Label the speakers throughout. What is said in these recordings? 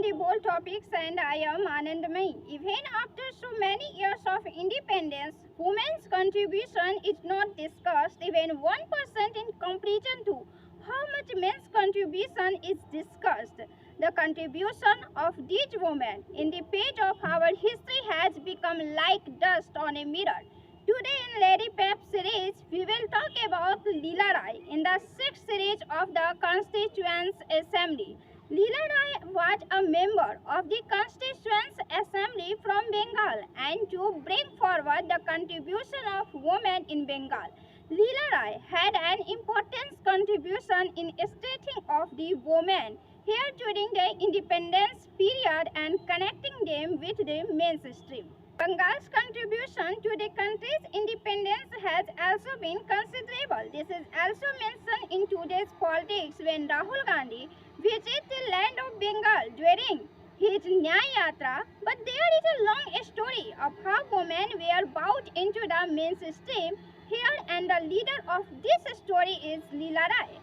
Speaker 1: the bold topics and I am Anandamai. Even after so many years of independence, women's contribution is not discussed even 1% in comparison to how much men's contribution is discussed. The contribution of these women in the page of our history has become like dust on a mirror. Today in Lady Pep series, we will talk about Leela Rai in the 6th series of the Constituent Assembly. Leela Rai was a member of the Constituent Assembly from Bengal and to bring forward the contribution of women in Bengal. Leela Rai had an important contribution in stating of the women here during the independence period and connecting them with the mainstream. Bengal's contribution to the country's independence has also been considerable. This is also mentioned in today's politics when Rahul Gandhi visited the land of Bengal during his Nyaya Yatra. But there is a long story of how women were brought into the mainstream here, and the leader of this story is Leela Rai.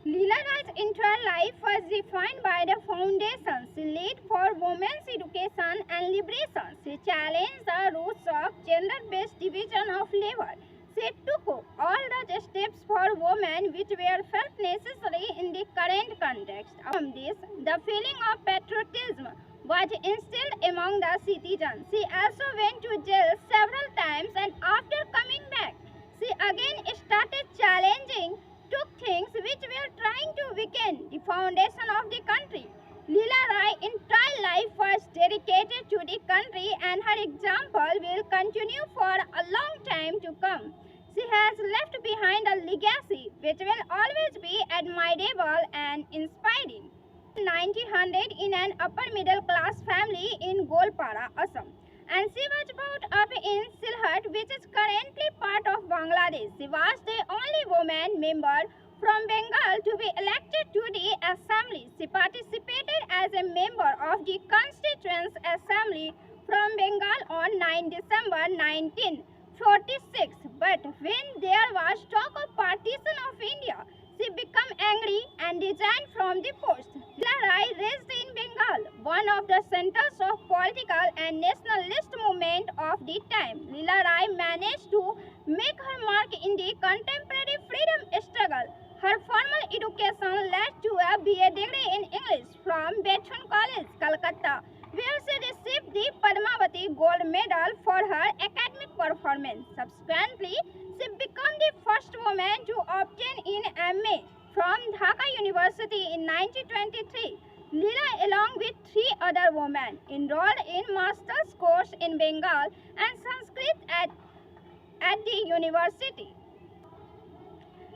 Speaker 1: Leela Rai's entire life was defined by the foundations she laid for women's education and liberation. She challenged the roots of gender-based division of labor. She took all the steps for women which were felt necessary in the current context. From this, the feeling of patriotism was instilled among the citizens. She also went to jail several times, and after coming back, she again started challenging took things which were trying to weaken the foundation of the country. Leela Rai's entire life was dedicated to the country, and her example will continue for a long time to come. She has left behind a legacy which will always be admirable and inspiring. 1900 in an upper middle class family in Golpara, Assam, and she was brought up in Sylhet, which is currently part of Bangladesh. She was the only woman member from Bengal to be elected to the assembly. She participated as a member of the Constituent Assembly from Bengal on 9 December 1946. But when there was talk of partition of India, she became angry and resigned from the post. Leela Rai raised in Bengal, one of the centers of political and nationalist movement of the time. Leela Rai managed to make her mark in the contemporary freedom struggle. Her formal education led to a BA degree in English from Bethune College, Calcutta, where she received the Padmavati Gold Medal for her academic performance. Subsequently, she became the first woman to obtain an MA from Dhaka University in 1923. Leela, along with 3 other women, enrolled in master's course in Bengal and Sanskrit at the university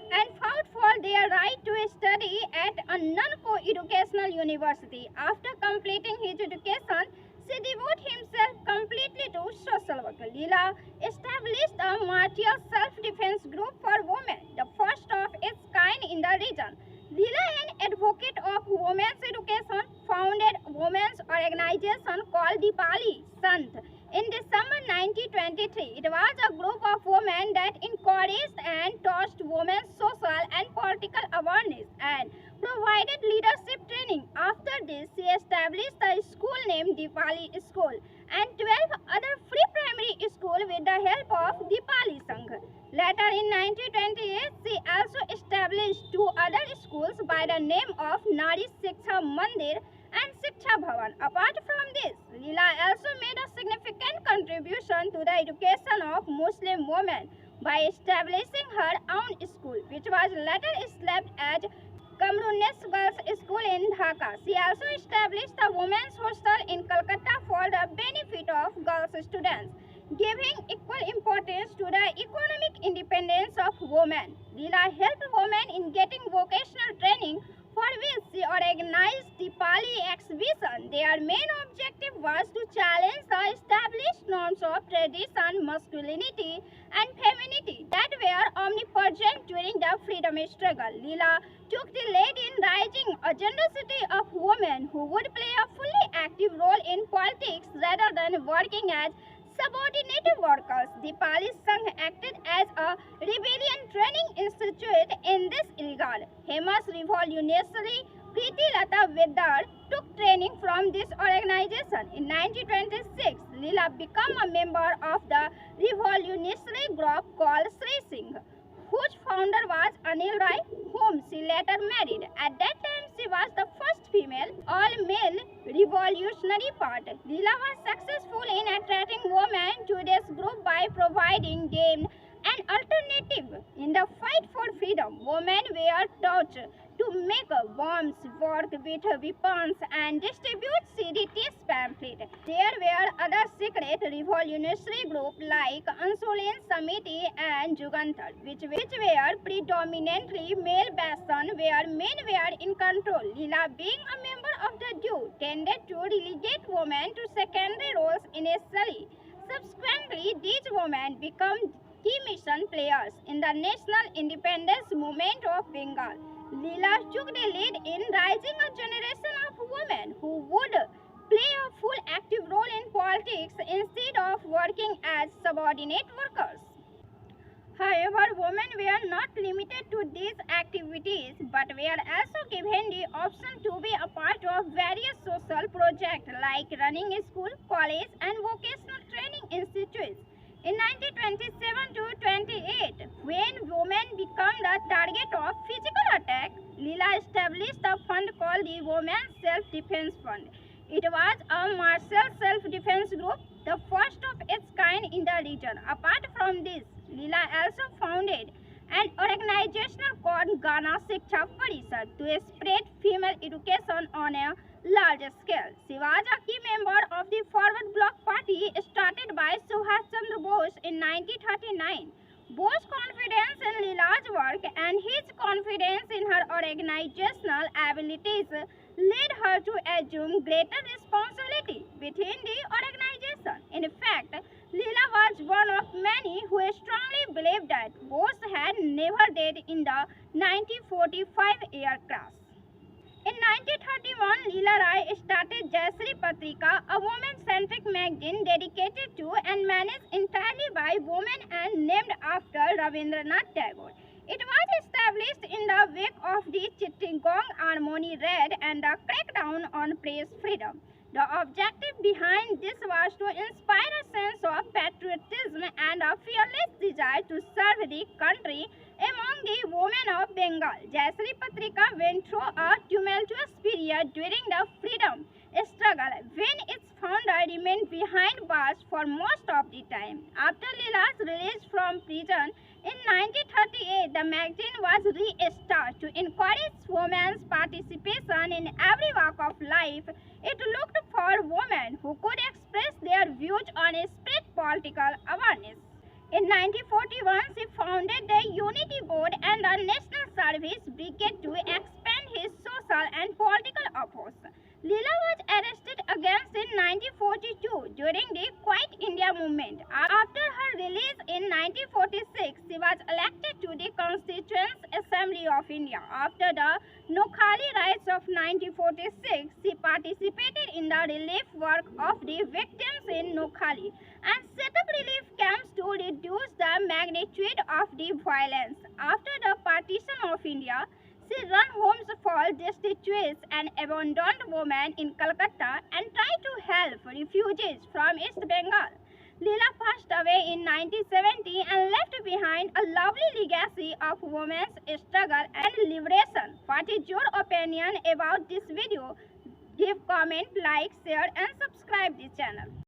Speaker 1: and fought for their right to study at a non-co-educational university. After completing his education, she devoted himself completely to social work. Leela established a martial self-defense group for women, the first of its kind in the region. Leela, an advocate of women's education, founded a women's organization called Dipali Sant in December 1923. It was a group of women that encouraged and taught women's social and political awareness and provided leadership training. After this, she established a school named Dipali School and 12 other free primary schools with the help of Dipali Sangh. Later in 1928, she also established 2 other schools by the name of Nari Shiksha Mandir and Shiksha Bhavan. Apart from this, Leela also made a significant contribution to the education of Muslim women by establishing her own school, which was later established as Kamrunes Girls School in Dhaka. She also established a women's hostel in Calcutta for the benefit of girls students, giving equal importance to the economic independence of women. Leela helped women in getting vocational training, for which she organized the Pali exhibition. Their main objective was to challenge the established norms of tradition, masculinity and femininity that were omnipresent during the freedom struggle. Leela took the lead in raising a generosity of women who would play a fully active role in politics rather than working as subordinate workers. Dipali Sangh acted as a rebellion training institute in this regard. Famous revolutionary Preeti Lata Vidar took training from this organization. In 1926, Leela became a member of the revolutionary group called Sri Singh, whose founder was Anil Rai, whom she later married. At that time, she was the first female all-male revolutionary party. Leela was successful in attracting women to this group by providing them an alternative. In the fight for freedom, women were taught to make bombs, work with weapons, and distribute CDT's pamphlets. There were other secret revolutionary groups like Ansulan Samiti and Jugantar, which were predominantly male-based, where men were in control. Leela, being a member of the DU, tended to relegate women to secondary roles initially. Subsequently, these women became key mission players in the national independence movement of Bengal. Leela took the lead in raising a generation of women who would play a full active role in politics instead of working as subordinate workers. However, women were not limited to these activities but were also given the option to be a part of various social projects like running a school, college, and vocational training institutes. In 1927 to 28, when women became the target of physical attack, Leela established a fund called the Women's Self-Defense Fund. It was a martial self-defense group, the first of its kind in the region. Apart from this, Leela also founded an organization called Ghana Shiksha Parishad to spread female education on a large scale. She was a key member of the Forward Bloc Party started by Subhash Chandra Bose in 1939. Bose's confidence in Leela's work and his confidence in her organizational abilities led her to assume greater responsibility within the organization. In fact, Leela was one of many who strongly believed that Bose had never died in the 1945 air crash. In 1931, Leela Rai started Jayashree Patrika, a woman-centric magazine dedicated to and managed entirely by women and named after Rabindranath Tagore. It was established in the wake of the Chittagong Armoni raid and the crackdown on press freedom. The objective behind this was to inspire a sense of patriotism and a fearless desire to serve the country among the women of Bengal. Jayashree Patrika went through a tumultuous period during the freedom struggle when its founder remained behind bars for most of the time. After Leela's release from prison in 1938, the magazine was restarted to encourage women's participation in every walk of life. It looked for women who could express their views on a spread political awareness. In 1941, she founded the Unity Board and the National Service Brigade to expand his social and political efforts. Leela was arrested again in 1942 during the Quiet India movement. After her release in 1946, she was elected to the Constituent Assembly of India. After the Noakhali riots of 1946, she participated in the relief work of the victims in Noakhali and set up relief camps to reduce the magnitude of the violence. After the partition of India, she ran homes for destitute and abandoned women in Calcutta and tried to help refugees from East Bengal. Leela passed away in 1970 and left behind a lovely legacy of women's struggle and liberation. What is your opinion about this video? Give comment, like, share and subscribe this channel.